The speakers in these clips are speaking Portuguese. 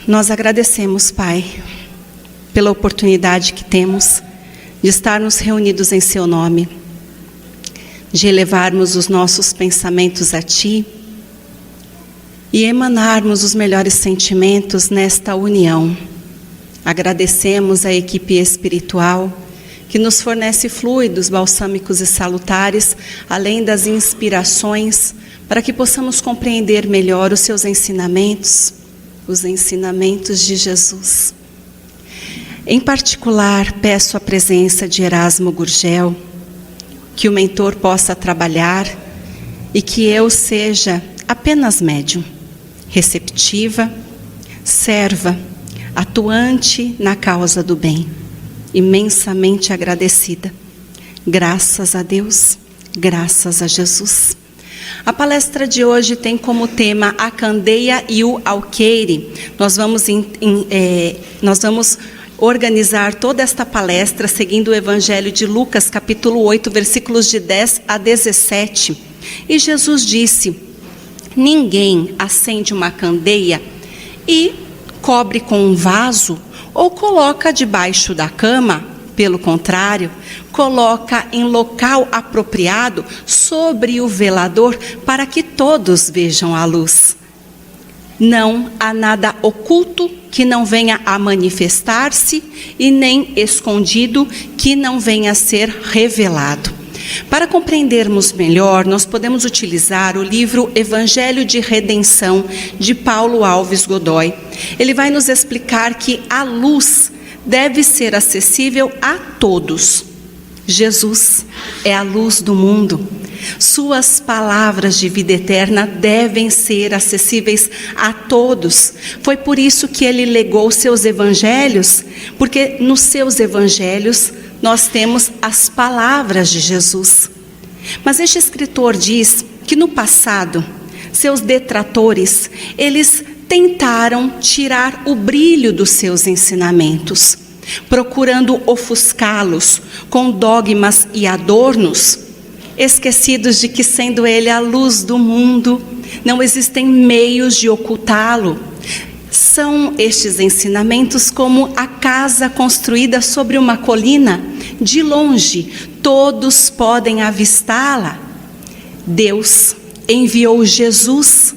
Nós agradecemos, Pai, pela oportunidade que temos de estarmos reunidos em Seu nome, de elevarmos os nossos pensamentos a Ti e emanarmos os melhores sentimentos nesta união. Agradecemos a equipe espiritual que nos fornece fluidos balsâmicos e salutares, além das inspirações, para que possamos compreender melhor os Seus ensinamentos, os ensinamentos de Jesus. Em particular, peço a presença de Erasmo Gurgel, que o mentor possa trabalhar e que eu seja apenas médium, receptiva, serva, atuante na causa do bem, imensamente agradecida. Graças a Deus, graças a Jesus. A palestra de hoje tem como tema a candeia e o alqueire. Nós vamos organizar toda esta palestra seguindo o Evangelho de Lucas, capítulo 8, versículos de 10 a 17. E Jesus disse: ninguém acende uma candeia e cobre com um vaso ou coloca debaixo da cama. Pelo contrário, coloca em local apropriado sobre o velador para que todos vejam a luz. Não há nada oculto que não venha a manifestar-se e nem escondido que não venha a ser revelado. Para compreendermos melhor, nós podemos utilizar o livro Evangelho de Redenção, de Paulo Alves Godoy. Ele vai nos explicar que a luz deve ser acessível a todos. Jesus é a luz do mundo. Suas palavras de vida eterna devem ser acessíveis a todos. Foi por isso que ele legou seus evangelhos, porque nos seus evangelhos nós temos as palavras de Jesus. Mas este escritor diz que no passado, seus detratores, eles tentaram tirar o brilho dos seus ensinamentos, procurando ofuscá-los com dogmas e adornos, esquecidos de que, sendo ele a luz do mundo, não existem meios de ocultá-lo. São estes ensinamentos como a casa construída sobre uma colina. De longe, todos podem avistá-la. Deus enviou Jesus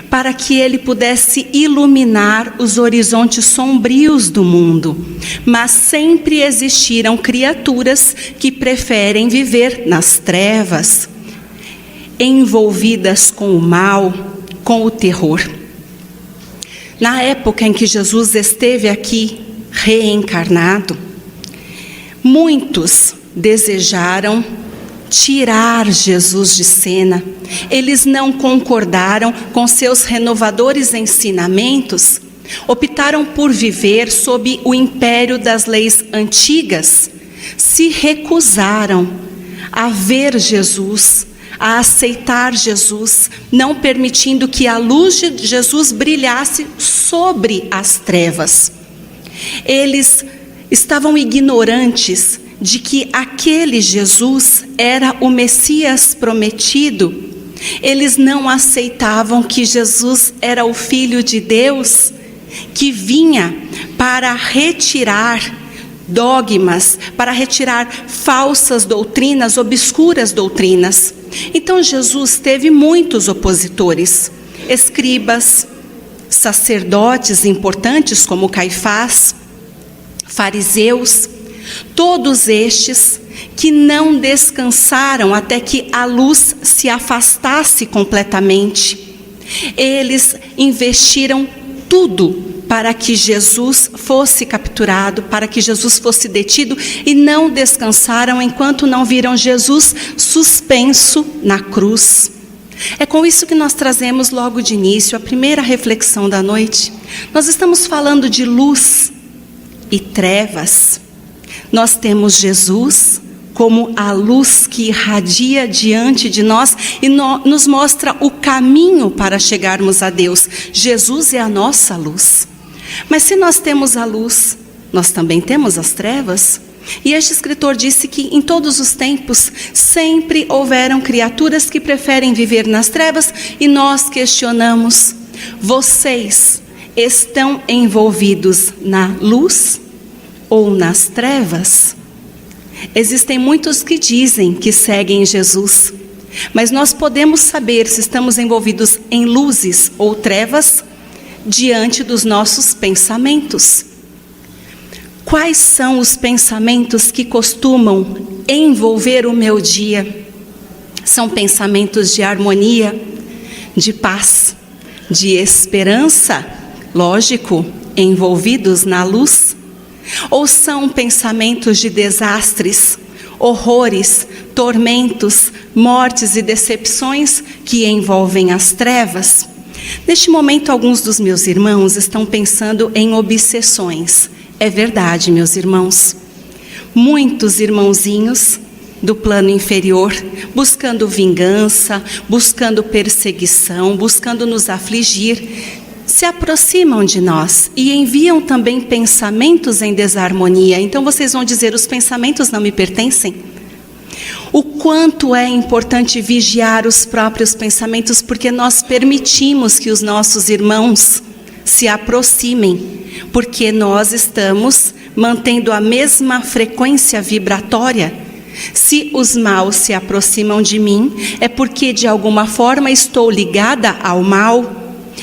para que ele pudesse iluminar os horizontes sombrios do mundo. Mas sempre existiram criaturas que preferem viver nas trevas, envolvidas com o mal, com o terror. Na época em que Jesus esteve aqui, reencarnado, muitos desejaram tirar Jesus de cena. Eles não concordaram com seus renovadores ensinamentos, optaram por viver sob o império das leis antigas, se recusaram a ver Jesus, a aceitar Jesus, não permitindo que a luz de Jesus brilhasse sobre as trevas. Eles estavam ignorantes de que aquele Jesus era o Messias prometido. Eles não aceitavam que Jesus era o Filho de Deus, que vinha para retirar dogmas, para retirar falsas doutrinas, obscuras doutrinas. Então Jesus teve muitos opositores, escribas, sacerdotes importantes como Caifás, fariseus, todos estes que não descansaram até que a luz se afastasse completamente. Eles investiram tudo para que Jesus fosse capturado, para que Jesus fosse detido, e não descansaram enquanto não viram Jesus suspenso na cruz. É com isso que nós trazemos logo de início a primeira reflexão da noite. Nós estamos falando de luz e trevas. Nós temos Jesus como a luz que irradia diante de nós e nos mostra o caminho para chegarmos a Deus. Jesus é a nossa luz. Mas se nós temos a luz, nós também temos as trevas. E este escritor disse que em todos os tempos sempre houveram criaturas que preferem viver nas trevas, e nós questionamos: vocês estão envolvidos na luz ou nas trevas? Existem muitos que dizem que seguem Jesus, mas nós podemos saber se estamos envolvidos em luzes ou trevas diante dos nossos pensamentos. Quais são os pensamentos que costumam envolver o meu dia? São pensamentos de harmonia, de paz, de esperança, lógico, envolvidos na luz? Ou são pensamentos de desastres, horrores, tormentos, mortes e decepções que envolvem as trevas? Neste momento, alguns dos meus irmãos estão pensando em obsessões. É verdade, meus irmãos. Muitos irmãozinhos do plano inferior, buscando vingança, buscando perseguição, buscando nos afligir, se aproximam de nós e enviam também pensamentos em desarmonia. Então vocês vão dizer, os pensamentos não me pertencem? O quanto é importante vigiar os próprios pensamentos, porque nós permitimos que os nossos irmãos se aproximem, porque nós estamos mantendo a mesma frequência vibratória. Se os maus se aproximam de mim, é porque de alguma forma estou ligada ao mal.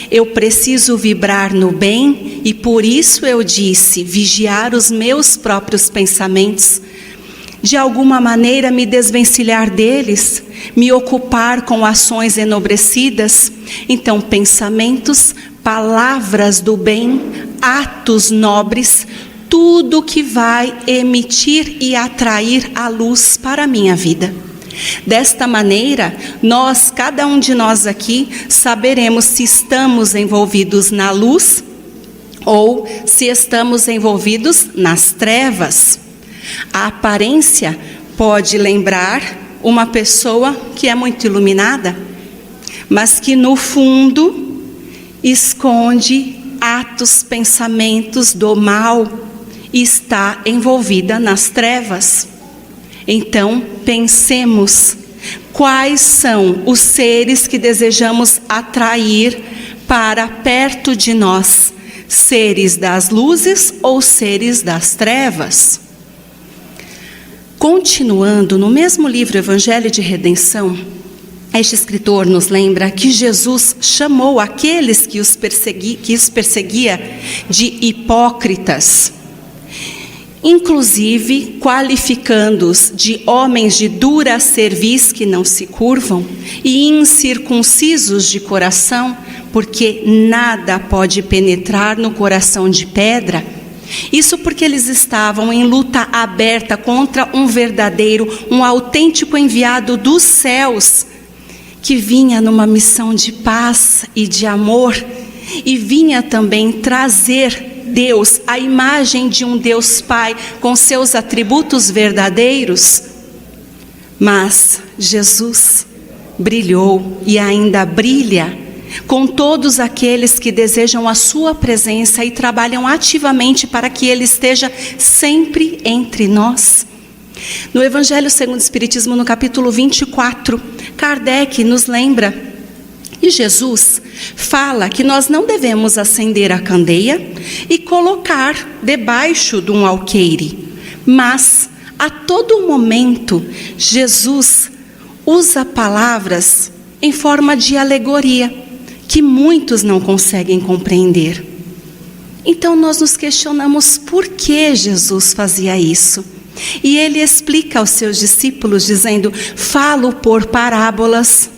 Eu preciso vibrar no bem e por isso eu disse, vigiar os meus próprios pensamentos. De alguma maneira me desvencilhar deles, me ocupar com ações enobrecidas. Então, pensamentos, palavras do bem, atos nobres, tudo que vai emitir e atrair a luz para a minha vida. Desta maneira, cada um de nós aqui, saberemos se estamos envolvidos na luz ou se estamos envolvidos nas trevas. A aparência pode lembrar uma pessoa que é muito iluminada, mas que no fundo esconde atos, pensamentos do mal e está envolvida nas trevas. Então, pensemos, quais são os seres que desejamos atrair para perto de nós? Seres das luzes ou seres das trevas? Continuando, no mesmo livro Evangelho de Redenção, este escritor nos lembra que Jesus chamou aqueles que os perseguia de hipócritas, inclusive qualificando-os de homens de dura cerviz que não se curvam e incircuncisos de coração, porque nada pode penetrar no coração de pedra. Isso porque eles estavam em luta aberta contra um verdadeiro, um autêntico enviado dos céus, que vinha numa missão de paz e de amor, e vinha também trazer Deus, a imagem de um Deus Pai, com seus atributos verdadeiros. Mas Jesus brilhou e ainda brilha com todos aqueles que desejam a sua presença e trabalham ativamente para que Ele esteja sempre entre nós. No Evangelho segundo o Espiritismo, no capítulo 24, Kardec nos lembra, e Jesus fala que nós não devemos acender a candeia e colocar debaixo de um alqueire, mas a todo momento Jesus usa palavras em forma de alegoria, que muitos não conseguem compreender. Então nós nos questionamos por que Jesus fazia isso. E ele explica aos seus discípulos dizendo, falo por parábolas,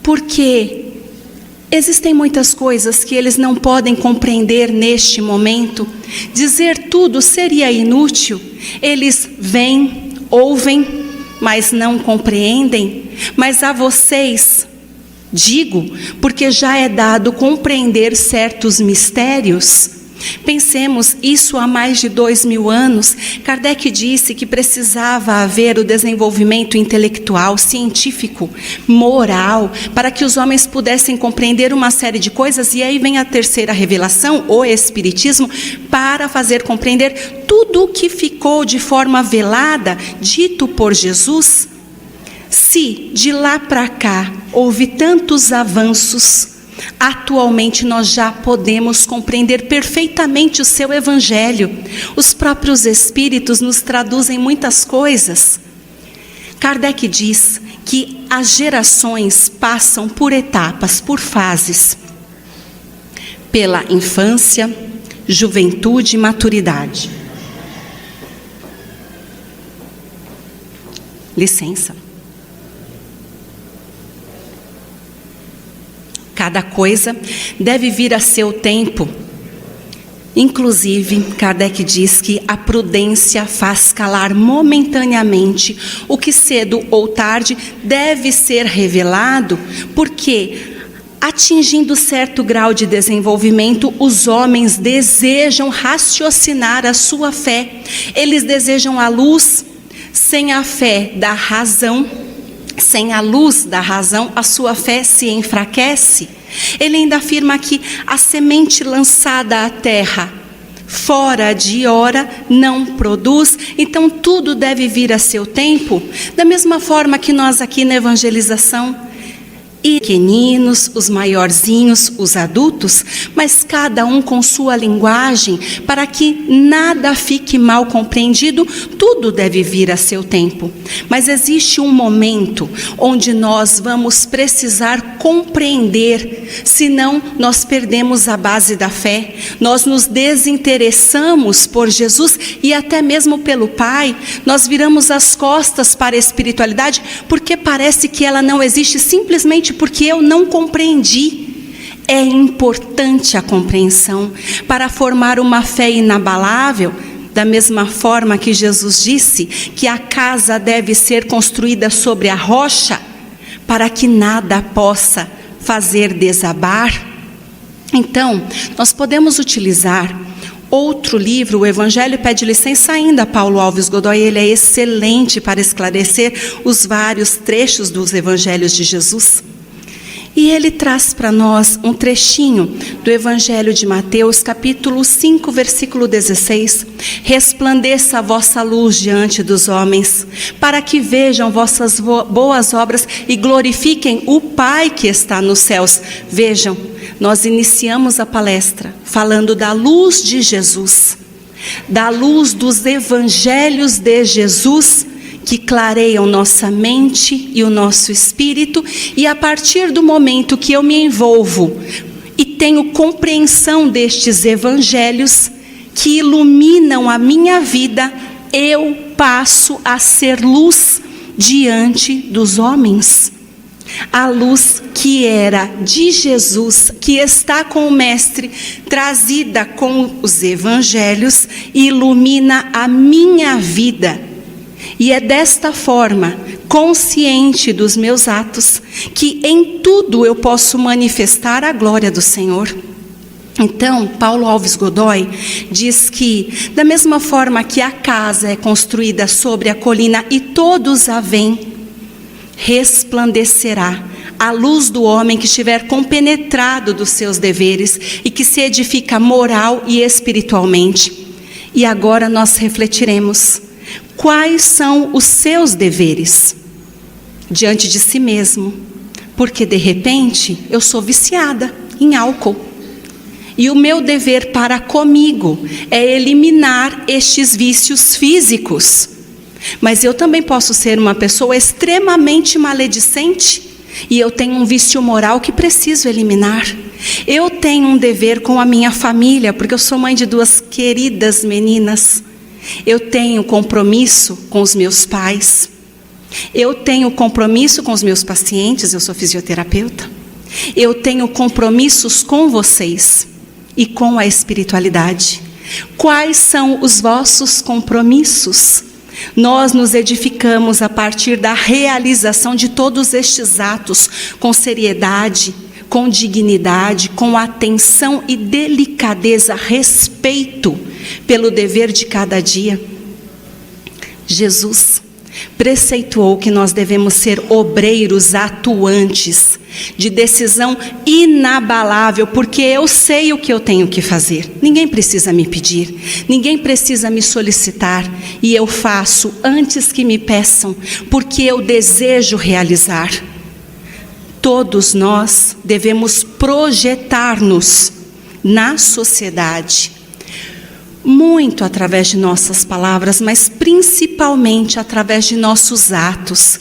porque existem muitas coisas que eles não podem compreender neste momento. Dizer tudo seria inútil. Eles veem, ouvem, mas não compreendem. Mas a vocês digo, porque já é dado compreender certos mistérios. Pensemos, isso há mais de 2000 anos, Kardec disse que precisava haver o desenvolvimento intelectual, científico, moral, para que os homens pudessem compreender uma série de coisas, e aí vem a terceira revelação, o Espiritismo, para fazer compreender tudo o que ficou de forma velada, dito por Jesus. Se de lá para cá houve tantos avanços, Atualmente nós já podemos compreender perfeitamente o seu evangelho. Os próprios Espíritos nos traduzem muitas coisas. Kardec diz que as gerações passam por etapas, por fases. Pela infância, juventude e maturidade. Licença. Cada coisa deve vir a seu tempo. Inclusive, Kardec diz que a prudência faz calar momentaneamente o que cedo ou tarde deve ser revelado, porque, atingindo certo grau de desenvolvimento, os homens desejam raciocinar a sua fé. Eles desejam a luz. Sem a fé da razão, sem a luz da razão, a sua fé se enfraquece. Ele ainda afirma que a semente lançada à terra, fora de hora, não produz. Então tudo deve vir a seu tempo. Da mesma forma que nós aqui na evangelização, e pequeninos, os maiorzinhos, os adultos, mas cada um com sua linguagem, para que nada fique mal compreendido, tudo deve vir a seu tempo. Mas existe um momento onde nós vamos precisar compreender, senão nós perdemos a base da fé, nós nos desinteressamos por Jesus e até mesmo pelo Pai, nós viramos as costas para a espiritualidade, porque parece que ela não existe simplesmente porque eu não compreendi. É importante a compreensão para formar uma fé inabalável, da mesma forma que Jesus disse que a casa deve ser construída sobre a rocha, para que nada possa fazer desabar. Então, nós podemos utilizar outro livro. O Evangelho Pede Licença ainda, Paulo Alves Godoy, ele é excelente para esclarecer os vários trechos dos Evangelhos de Jesus. E ele traz para nós um trechinho do Evangelho de Mateus, capítulo 5, versículo 16. Resplandeça a vossa luz diante dos homens, para que vejam vossas boas obras e glorifiquem o Pai que está nos céus. Vejam, nós iniciamos a palestra falando da luz de Jesus, da luz dos Evangelhos de Jesus, que clareiam nossa mente e o nosso espírito, e a partir do momento que eu me envolvo e tenho compreensão destes evangelhos que iluminam a minha vida, eu passo a ser luz diante dos homens. A luz que era de Jesus, que está com o Mestre, trazida com os evangelhos, ilumina a minha vida. E é desta forma, consciente dos meus atos, que em tudo eu posso manifestar a glória do Senhor. Então, Paulo Alves Godoy diz que, da mesma forma que a casa é construída sobre a colina e todos a veem, resplandecerá a luz do homem que estiver compenetrado dos seus deveres e que se edifica moral e espiritualmente. E agora nós refletiremos. Quais são os seus deveres diante de si mesmo? Porque de repente eu sou viciada em álcool. E o meu dever para comigo é eliminar estes vícios físicos. Mas eu também posso ser uma pessoa extremamente maledicente e eu tenho um vício moral que preciso eliminar. Eu tenho um dever com a minha família, porque eu sou mãe de 2 queridas meninas. Eu tenho compromisso com os meus pais. Eu tenho compromisso com os meus pacientes, eu sou fisioterapeuta. Eu tenho compromissos com vocês e com a espiritualidade. Quais são os vossos compromissos? Nós nos edificamos a partir da realização de todos estes atos com seriedade, com dignidade, com atenção e delicadeza, respeito pelo dever de cada dia. Jesus preceituou que nós devemos ser obreiros atuantes, de decisão inabalável, porque eu sei o que eu tenho que fazer. Ninguém precisa me pedir, ninguém precisa me solicitar, e eu faço antes que me peçam, porque eu desejo realizar. Todos nós devemos projetar-nos na sociedade, muito através de nossas palavras, mas principalmente através de nossos atos.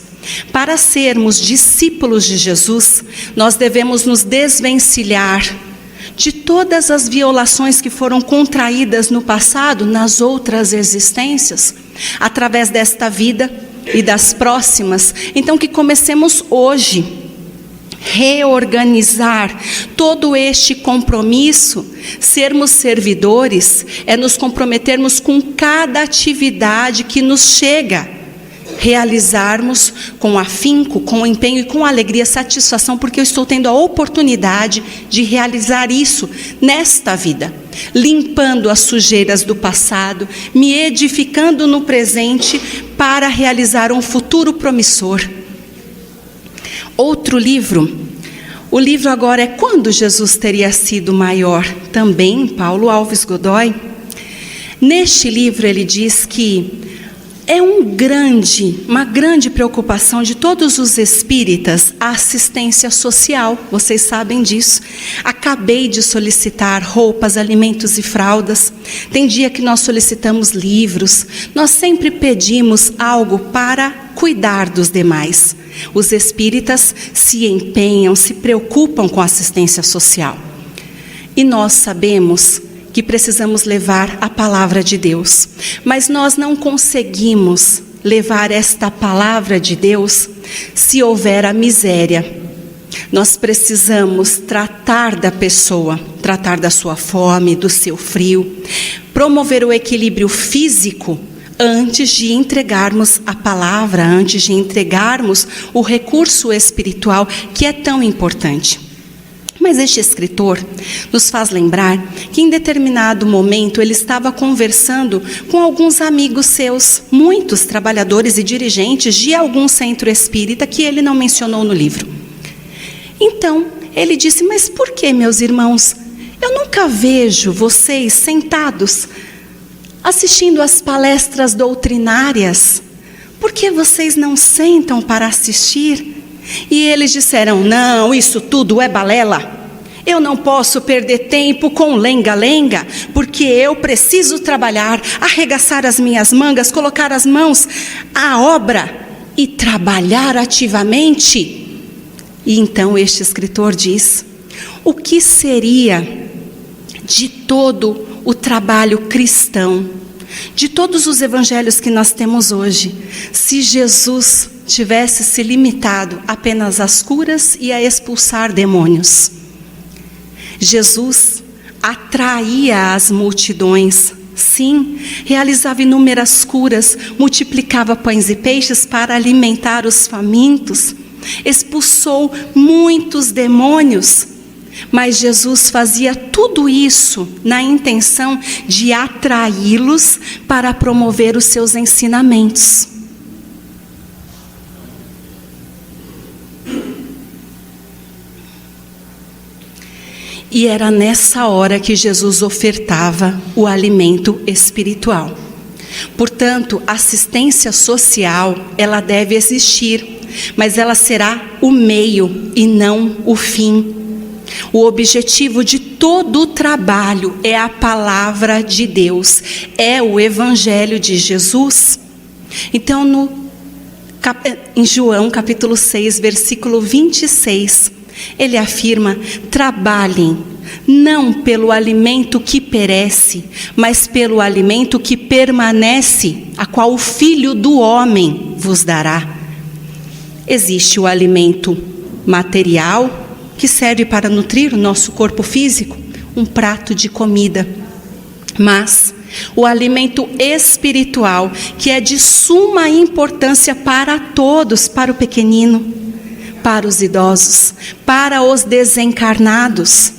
Para sermos discípulos de Jesus, nós devemos nos desvencilhar de todas as violações que foram contraídas no passado, nas outras existências, através desta vida e das próximas. Então, que comecemos hoje reorganizar todo este compromisso. Sermos servidores é nos comprometermos com cada atividade que nos chega, realizarmos com afinco, com empenho e com alegria, satisfação, porque eu estou tendo a oportunidade de realizar isso nesta vida, limpando as sujeiras do passado, me edificando no presente para realizar um futuro promissor. Outro livro, o livro agora é Quando Jesus Teria Sido Maior, também Paulo Alves Godoy. Neste livro ele diz que é uma grande preocupação de todos os espíritas a assistência social, vocês sabem disso. Acabei de solicitar roupas, alimentos e fraldas. Tem dia que nós solicitamos livros. Nós sempre pedimos algo para cuidar dos demais. Os espíritas se empenham, se preocupam com a assistência social. E nós sabemos que precisamos levar a palavra de Deus. Mas nós não conseguimos levar esta palavra de Deus se houver a miséria. Nós precisamos tratar da pessoa, tratar da sua fome, do seu frio, promover o equilíbrio físico antes de entregarmos a palavra, antes de entregarmos o recurso espiritual que é tão importante. Mas este escritor nos faz lembrar que em determinado momento ele estava conversando com alguns amigos seus, muitos trabalhadores e dirigentes de algum centro espírita que ele não mencionou no livro. Então ele disse: mas por que, meus irmãos, eu nunca vejo vocês sentados assistindo às palestras doutrinárias? Por que vocês não sentam para assistir? E eles disseram: não, isso tudo é balela. Eu não posso perder tempo com lenga-lenga, porque eu preciso trabalhar, arregaçar as minhas mangas, colocar as mãos à obra e trabalhar ativamente. E então este escritor diz: o que seria de todo o trabalho cristão, de todos os evangelhos que nós temos hoje, se Jesus tivesse se limitado apenas às curas e a expulsar demônios? Jesus atraía as multidões, sim, realizava inúmeras curas, multiplicava pães e peixes para alimentar os famintos, expulsou muitos demônios, mas Jesus fazia tudo isso na intenção de atraí-los para promover os seus ensinamentos. E era nessa hora que Jesus ofertava o alimento espiritual. Portanto, a assistência social, ela deve existir, mas ela será o meio e não o fim. O objetivo de todo o trabalho é a palavra de Deus, é o Evangelho de Jesus. Então, em João capítulo 6, versículo 26, ele afirma: trabalhem, não pelo alimento que perece, mas pelo alimento que permanece, a qual o Filho do Homem vos dará. Existe o alimento material, que serve para nutrir o nosso corpo físico, um prato de comida. Mas o alimento espiritual, que é de suma importância para todos, para o pequenino, para os idosos, para os desencarnados,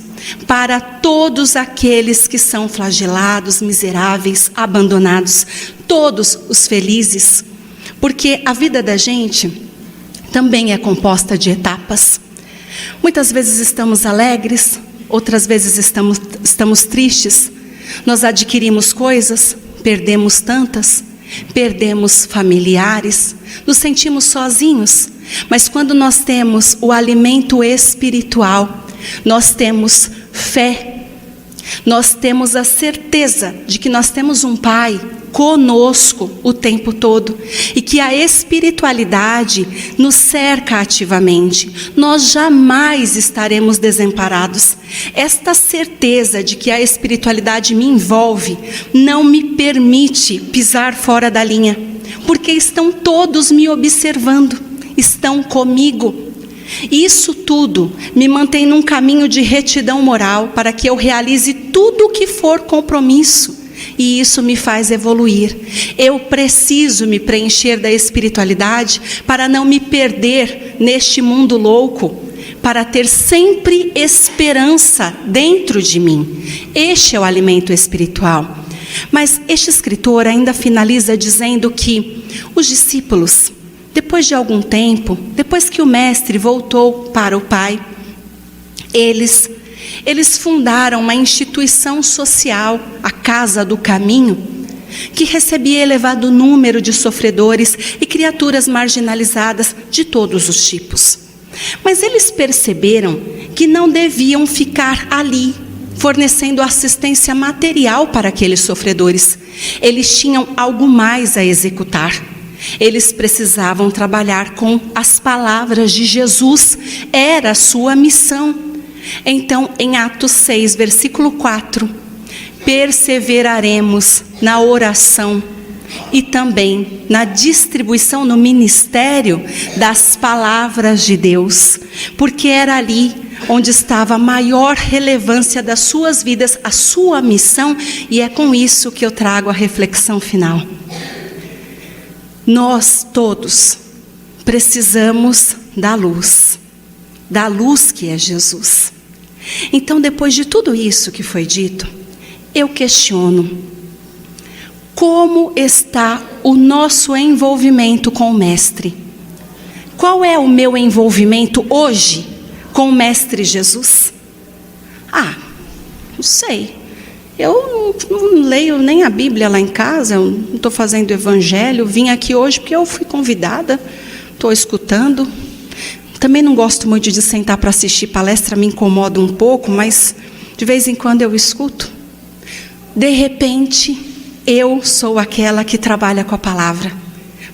para todos aqueles que são flagelados, miseráveis, abandonados, todos os felizes, porque a vida da gente também é composta de etapas. Muitas vezes estamos alegres, outras vezes estamos tristes. Nós adquirimos coisas, perdemos tantas, perdemos familiares, nos sentimos sozinhos, Mas quando nós temos o alimento espiritual, nós temos fé, nós temos a certeza de que nós temos um Pai conosco o tempo todo e que a espiritualidade nos cerca ativamente. Nós jamais estaremos desamparados. Esta certeza de que a espiritualidade me envolve não me permite pisar fora da linha, porque estão todos me observando, estão comigo. Isso tudo me mantém num caminho de retidão moral para que eu realize tudo o que for compromisso. E isso me faz evoluir. Eu preciso me preencher da espiritualidade para não me perder neste mundo louco, para ter sempre esperança dentro de mim. Este é o alimento espiritual. Mas este escritor ainda finaliza dizendo que os discípulos, depois de algum tempo, depois que o mestre voltou para o Pai, eles fundaram uma instituição social, a Casa do Caminho, que recebia elevado número de sofredores e criaturas marginalizadas de todos os tipos. Mas eles perceberam que não deviam ficar ali, fornecendo assistência material para aqueles sofredores. Eles tinham algo mais a executar. Eles precisavam trabalhar com as palavras de Jesus. Era a sua missão. Então, em Atos 6, versículo 4, perseveraremos na oração e também na distribuição no ministério das palavras de Deus, porque era ali onde estava a maior relevância das suas vidas, a sua missão, e é com isso que eu trago a reflexão final. Nós todos precisamos da luz que é Jesus. Então, depois de tudo isso que foi dito, eu questiono: como está o nosso envolvimento com o Mestre? Qual é o meu envolvimento hoje com o Mestre Jesus? Não sei. Eu não leio nem a Bíblia lá em casa, eu não estou fazendo evangelho, vim aqui hoje porque eu fui convidada, estou escutando. Também não gosto muito de sentar para assistir palestra, me incomoda um pouco, mas de vez em quando eu escuto. De repente, eu sou aquela que trabalha com a palavra,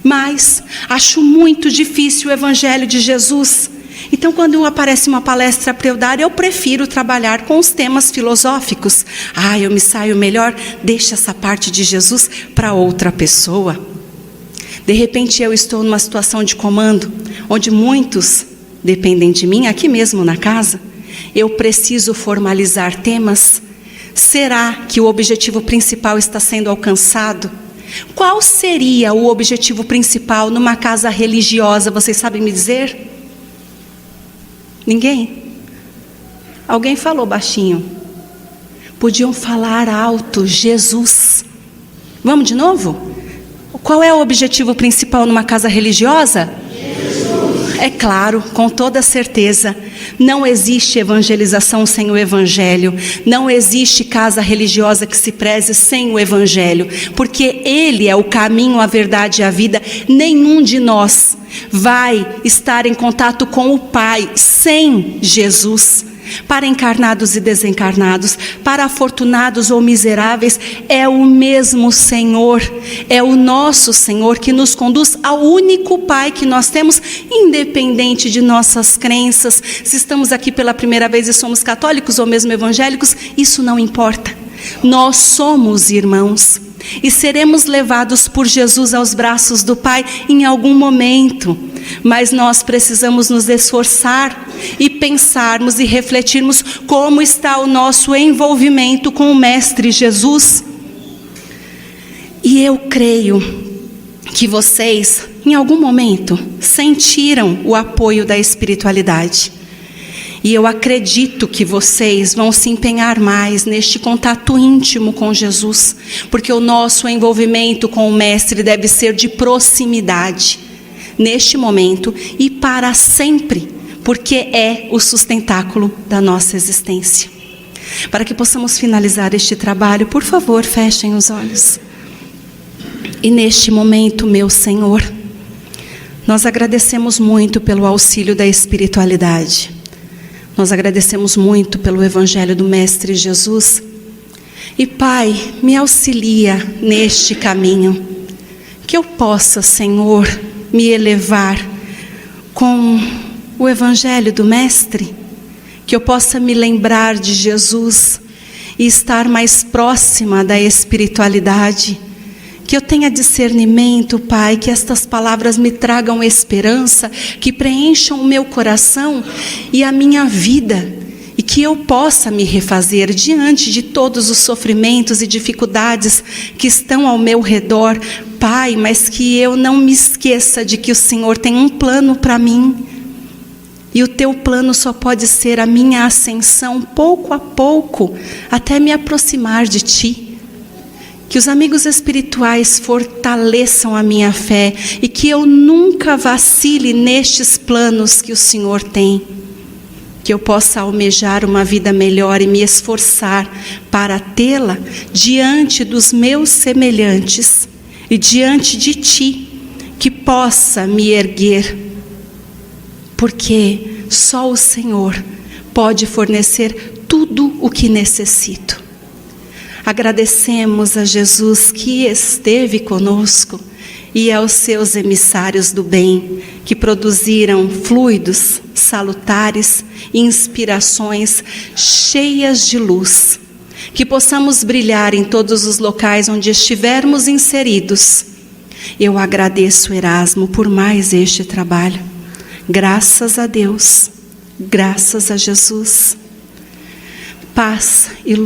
mas acho muito difícil o evangelho de Jesus. Então, quando aparece uma palestra para eu dar, eu prefiro trabalhar com os temas filosóficos. Eu me saio melhor, deixa essa parte de Jesus para outra pessoa. De repente, eu estou numa situação de comando, onde muitos dependem de mim, aqui mesmo na casa. Eu preciso formalizar temas. Será que o objetivo principal está sendo alcançado? Qual seria o objetivo principal numa casa religiosa? Vocês sabem me dizer? Ninguém? Alguém falou baixinho. Podiam falar alto: Jesus. Vamos de novo? Qual é o objetivo principal numa casa religiosa? É claro, com toda certeza, não existe evangelização sem o Evangelho, não existe casa religiosa que se preze sem o Evangelho, porque Ele é o caminho, a verdade e a vida. Nenhum de nós vai estar em contato com o Pai sem Jesus. Para encarnados e desencarnados, para afortunados ou miseráveis, é o mesmo Senhor, é o nosso Senhor que nos conduz ao único Pai que nós temos, independente de nossas crenças. Se estamos aqui pela primeira vez e somos católicos ou mesmo evangélicos, isso não importa. Nós somos irmãos e seremos levados por Jesus aos braços do Pai em algum momento. Mas nós precisamos nos esforçar e pensarmos e refletirmos como está o nosso envolvimento com o Mestre Jesus. E eu creio que vocês, em algum momento, sentiram o apoio da espiritualidade. E eu acredito que vocês vão se empenhar mais neste contato íntimo com Jesus, porque o nosso envolvimento com o Mestre deve ser de proximidade, neste momento e para sempre, porque é o sustentáculo da nossa existência. Para que possamos finalizar este trabalho, por favor, fechem os olhos. E neste momento, meu Senhor, Nós agradecemos muito pelo auxílio da espiritualidade. Nós agradecemos muito pelo Evangelho do Mestre Jesus. E Pai, me auxilia neste caminho, que eu possa, Senhor, me elevar com o Evangelho do Mestre, que eu possa me lembrar de Jesus e estar mais próxima da espiritualidade, que eu tenha discernimento, Pai, que estas palavras me tragam esperança, que preencham o meu coração e a minha vida, e que eu possa me refazer diante de todos os sofrimentos e dificuldades que estão ao meu redor, Pai, mas que eu não me esqueça de que o Senhor tem um plano para mim, e o teu plano só pode ser a minha ascensão pouco a pouco, até me aproximar de ti. Que os amigos espirituais fortaleçam a minha fé e que eu nunca vacile nestes planos que o Senhor tem. Que eu possa almejar uma vida melhor e me esforçar para tê-la diante dos meus semelhantes e diante de ti, que possa me erguer, porque só o Senhor pode fornecer tudo o que necessito. Agradecemos a Jesus que esteve conosco e aos seus emissários do bem, que produziram fluidos salutares e inspirações cheias de luz. Que possamos brilhar em todos os locais onde estivermos inseridos. Eu agradeço, Erasmo, por mais este trabalho. Graças a Deus, graças a Jesus. Paz e luz.